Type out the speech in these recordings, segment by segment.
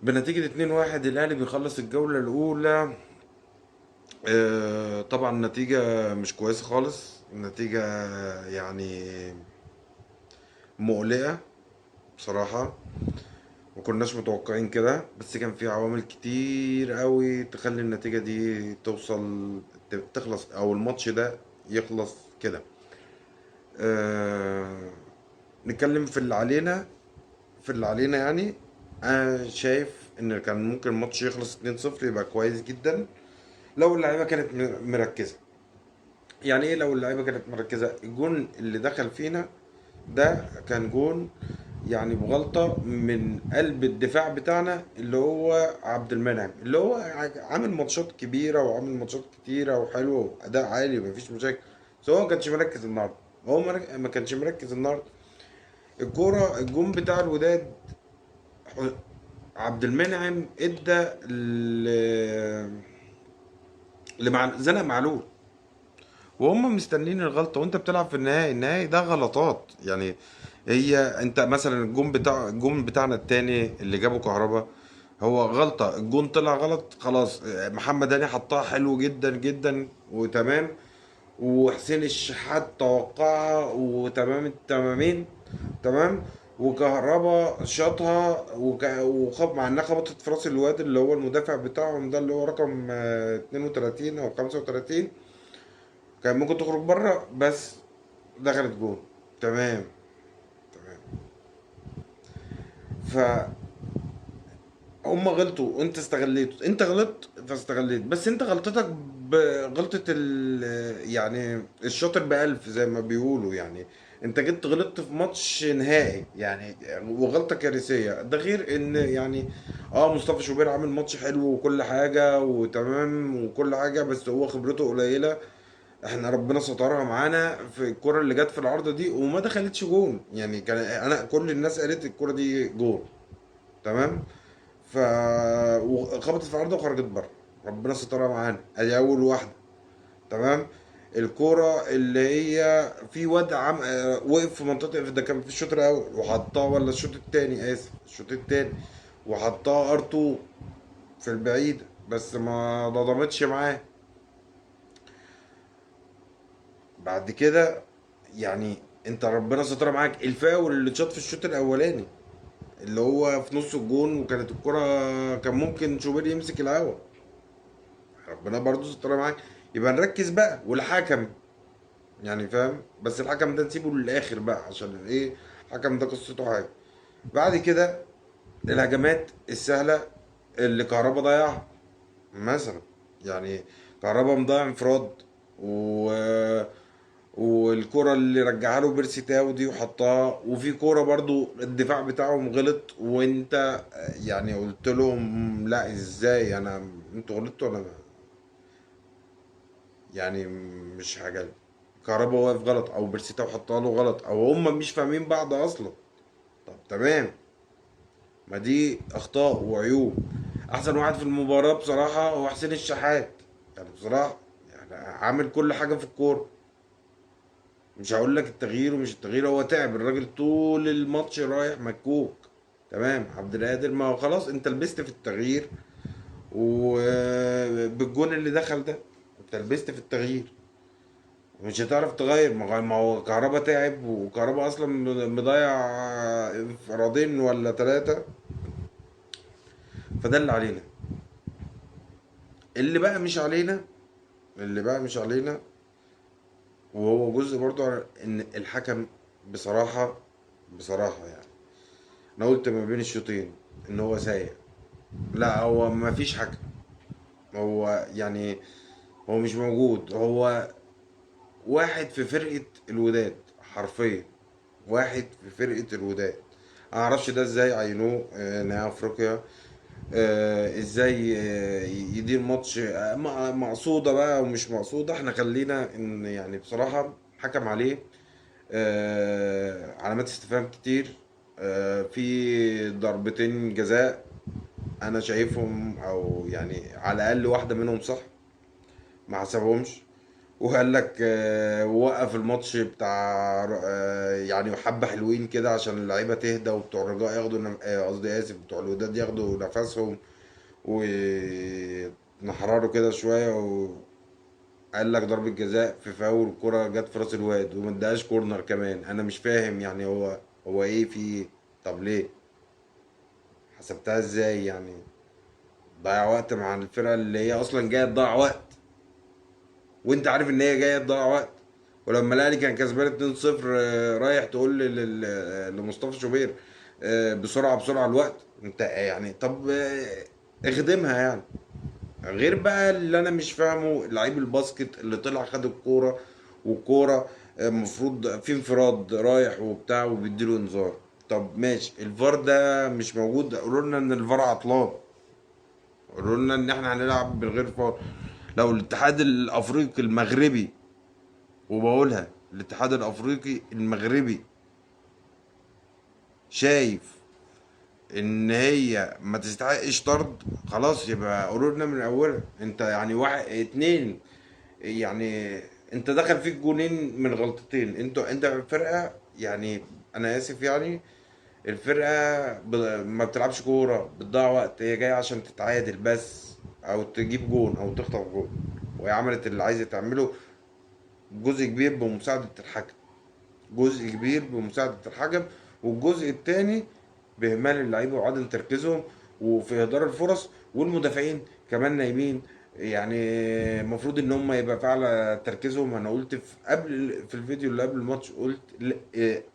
بنتيجة 2-1 الأهلي بيخلص الجولة الأولى. طبعا نتيجة مش كويسة خالص، نتيجة يعني مقلقة بصراحة. مكناش متوقعين كده، بس كان في عوامل كتير قوي تخلي النتيجة دي توصل، تخلص أو الماتش ده يخلص كده. آه، نتكلم في اللي علينا. يعني انا شايف ان كان ممكن الماتش يخلص 2-0 يبقى كويس جدا لو اللعيبه كانت مركزه. يعني ايه لو اللعيبه كانت مركزه؟ الجون اللي دخل فينا ده كان جون يعني بغلطه من قلب الدفاع بتاعنا، اللي هو عبد المنعم، اللي هو عامل ماتشات كبيره وعامل ماتشات كتيره وحلوه واداء عالي ومفيش مشاكل، بس هو ما كانش مركز النهارده. هو ما كانش مركز النهارده. الكوره الجون بتاع الوداد، عبد المنعم ادى زنق معلول، وهم مستنين الغلطه، وانت بتلعب في النهائي. النهائي ده غلطات يعني. هي انت مثلا الجون بتاعنا التاني اللي جابه كهربا، هو غلطه، الجون طلع غلط خلاص. محمد هاني حطها حلو جدا جدا وتمام، وحسين الشحات توقعها وتمام التمامين، تمام. وكهربا شاطها مع انها خبطت في راس الواد اللي هو المدافع بتاعهم ده، اللي هو رقم 32 او 35. كان ممكن تخرج بره، بس دخلت جون. تمام. تمام. ف هم غلطوا وانت استغليته، انت غلطت فاستغليت، بس انت غلطتك بغلطة يعني الشاطر بألف زي ما بيقولوا يعني. انت جيت غلطت في ماتش نهائي يعني، وغلطة كارثية. ده غير ان يعني مصطفى شوبير عامل ماتش حلو وكل حاجة وتمام وكل حاجة، بس هو خبرته قليلة. احنا ربنا سترها معانا في الكرة اللي جت في العارضة دي وما دخلتش جون يعني. كان انا كل الناس قالت الكرة دي جون، تمام. ف وخبطت في العارضه وخرجت بره، ربنا سترها معانا، ادي اول واحده. تمام. الكوره اللي هي في واد وقف في منطقه، ده كان في الشوط الاول وحطها، ولا الشوط الثاني، اسف الشوط الثاني، وحطها ار2 في البعيد، بس ما ضمتش معاه. بعد كده يعني انت ربنا سترها معاك، الفاول اللي اتشاط في الشوط الاولاني اللي هو في نص الجون، وكانت الكرة كان ممكن شوبير يمسك الهوا، ربنا برضو سترها معاك. يبقى نركز بقى، والحكم يعني فاهم، بس الحكم ده نسيبه للاخر بقى عشان ايه؟ الحكم ده قصته حاجه. بعد كده الهجمات السهله اللي كهربا ضيعها مثلا، يعني كهربا مضيع انفراد و والكرة اللي رجعها له بيرسي تاو دي وحطها، وفي كرة برضو الدفاع بتاعهم غلط، وانت يعني قلت لهم لا ازاي انتوا غلطتوا، انا يعني مش حاجة. كهربا واقف غلط او بيرسيتاو حطها له غلط او هم مش فاهمين بعض اصلا. طب تمام، ما دي اخطاء وعيوب. احسن واحد في المباراة بصراحة هو حسين الشحات، يعني بصراحة يعني عامل كل حاجة في الكورة. مش هقول لك التغيير ومش التغيير، هو تعب الراجل طول الماتش رايح مكوك. تمام. عبد القادر ما هو خلاص انت لبست في التغيير، وبالجون اللي دخل ده انت لبست في التغيير، مش هتعرف تغير. ما هو كهربا تعب، وكهربا اصلا مضيع انفرادين ولا ثلاثة. فده اللي علينا. اللي بقى مش علينا، اللي بقى مش علينا وهو جزء برضو ان الحكم بصراحة، بصراحة يعني انا قلت ما بين الشوطين ان هو سيء. لا هو ما فيش حكم، هو يعني هو مش موجود. هو واحد في فرقة الوداد حرفيا، واحد في فرقة الوداد. انا معرفش ده ازاي عينوه نهائي افريقيا. ازاي يدير ماتش مقصودة بقى ومش مقصودة. احنا خلينا ان يعني بصراحة حكم عليه علامات استفهام كتير. في ضربتين جزاء انا شايفهم، او يعني على الاقل واحدة منهم صح ما حسبهمش. وقال لك وقف الماتش بتاع يعني حبة حلوين كده عشان اللعيبة تهدى، وبتوع الرجاء ياخدوا قصدي آسف، بتوع الوداد ياخدوا نفسهم ونحرروا كده شوية. وقال لك ضربة جزاء في فاول، الكرة جت في راس الواد وما اداهاش كورنر كمان. انا مش فاهم يعني هو ايه في إيه؟ طب ليه حسبتها ازاي يعني؟ ضيع وقت مع الفرقة اللي هي اصلا جاية تضيع وقت، وانت عارف ان هي جايه تضيع وقت. ولما الاهلي كان كسبان 2-0 رايح تقول لمصطفى شوبير بسرعه بسرعه الوقت. انت يعني طب اخدمها يعني. غير بقى اللي انا مش فاهمه لعيب الباسكت اللي طلع خد الكوره، والكوره المفروض في انفراد رايح وبتاع وبيديله انذار. طب ماشي، الفار ده مش موجود، قولوا لنا ان الفار عطلان، قولوا لنا ان احنا هنلعب من غير فار. لو الاتحاد الافريقي المغربي، وبقولها الاتحاد الافريقي المغربي، شايف ان هي ما تستحقش طرد، خلاص يبقى قولوا لنا من اولها. انت يعني واحد اتنين يعني، انت دخل فيك جونين من غلطتين. انت فرقه يعني، انا اسف يعني، الفرقه ما بتلعبش كوره، بتضيع وقت، هي جايه عشان تتعادل بس، او تجيب جون او تخطف جون. وهي عملت اللي عايزه تعمله، جزء كبير بمساعده الحكم، جزء كبير بمساعدة الحكم، والجزء التاني بإهمال اللعيبة وعدم تركيزهم وفي إهدار الفرص. والمدافعين كمان نايمين. يعني المفروض ان هم يبقى في اعلى تركيزهم. انا قلت في الفيديو اللي قبل الماتش، قلت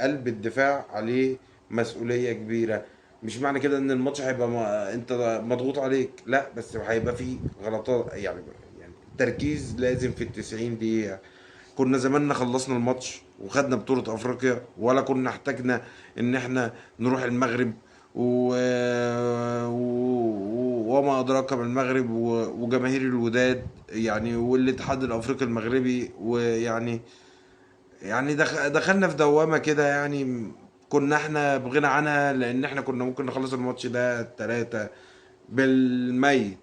قلب الدفاع عليه مسؤولية كبيرة. مش معنى كده ان الماتش هيبقى انت مضغوط عليك، لا، بس هيبقى فيه غلطات يعني التركيز لازم في ال90 دقيقة. كنا زماننا خلصنا الماتش وخدنا بطولة افريقيا، ولا كنا احتاجنا ان احنا نروح المغرب وما ادراك ما المغرب وجماهير الوداد يعني والاتحاد الافريقي المغربي. ويعني دخلنا في دوامة كده يعني، كنا احنا بغنى عنها، لان احنا كنا ممكن نخلص الماتش ده 3 بالميت،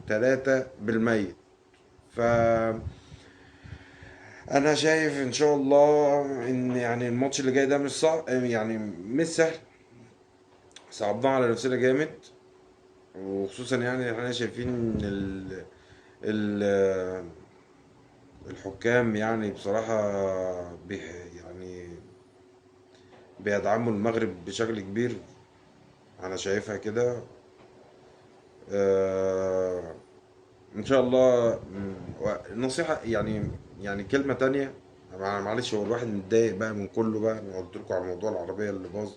3 بالميت. ف انا شايف ان شاء الله ان يعني الماتش اللي جاي ده مش صعب يعني، مش سهل، صعبناه على نفسنا جامد. وخصوصا يعني احنا شايفين ان ال الحكام يعني بصراحة يعني بيدعموا المغرب بشكل كبير. انا شايفها كده. آه، ان شاء الله. نصيحة يعني، يعني كلمة تانية، معلش هو الواحد متضايق بقى من كله بقى. انا قلت لكم على موضوع العربية اللي باظ،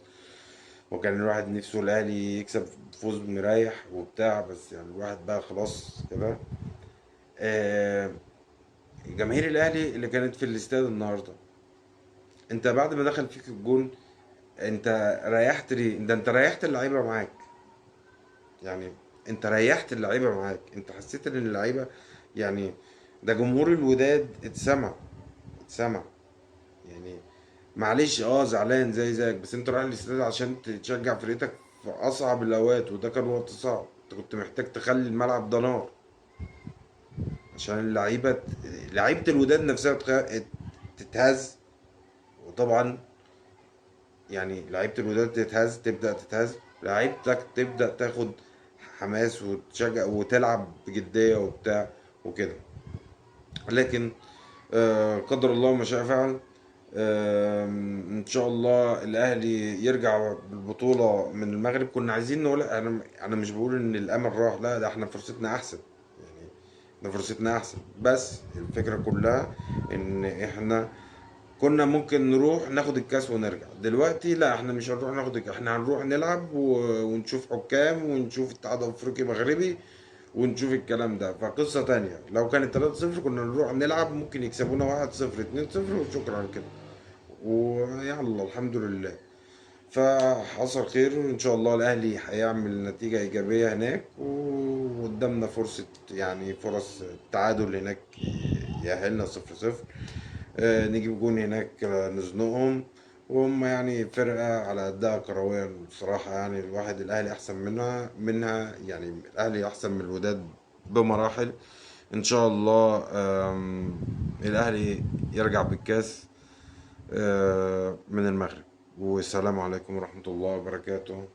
وكان الواحد نفسه الاهلي يكسب فوز مريح وبتاع، بس يعني الواحد بقى خلاص كده. آه، جماهير الاهلي اللي كانت في الاستاد النهارده، انت بعد ما دخل فيك الجون، انت ريحت ليه؟ انت ريحت اللعيبه معاك يعني، انت ريحت اللعيبه معاك. انت حسيت ان اللعيبه يعني، ده جمهور الوداد اتسمع يعني. معلش زعلان زيك، بس انت رايح الاستاد عشان تشجع فرقتك في اصعب الاوقات، وده كان وقت صعب. انت كنت محتاج تخلي الملعب ده نار عشان لعيبة الوداد نفسها تتهز. وطبعا يعني لعيبة الوداد تبدأ تتهز، لعيبتك تبدأ تاخد حماس وتشجع وتلعب بجدية وبتاع وكده. لكن قدر الله ما شاء فعل. ان شاء الله الاهلي يرجع بالبطوله من المغرب. كنا عايزين نقول، انا مش بقول ان الامل راح، لا، ده احنا فرصتنا احسن يعني، احنا فرصتنا احسن. بس الفكره كلها ان احنا كنا ممكن نروح ناخد الكاس ونرجع. دلوقتي لا، احنا مش هنروح ناخد الكاس، احنا هنروح نلعب ونشوف حكام ونشوف اتحاد افريقي مغربي ونشوف الكلام ده. فقصة تانية، لو كانت 3-0 كنا نروح نلعب، ممكن يكسبونا 1-0 2-0 وشكرا كده، ويلا الحمد لله. فحصل خير، وان شاء الله الاهلي هيعمل نتيجة ايجابية هناك، وقدامنا فرصة يعني فرص التعادل هناك يأهلنا 0-0. نجيب جون هناك نزنقهم. وهم يعني فرقة على قدها كرويا بصراحة يعني، الاهلي احسن منها يعني، الاهلي احسن من الوداد بمراحل. ان شاء الله الاهلي يرجع بالكاس من المغرب. والسلام عليكم ورحمة الله وبركاته.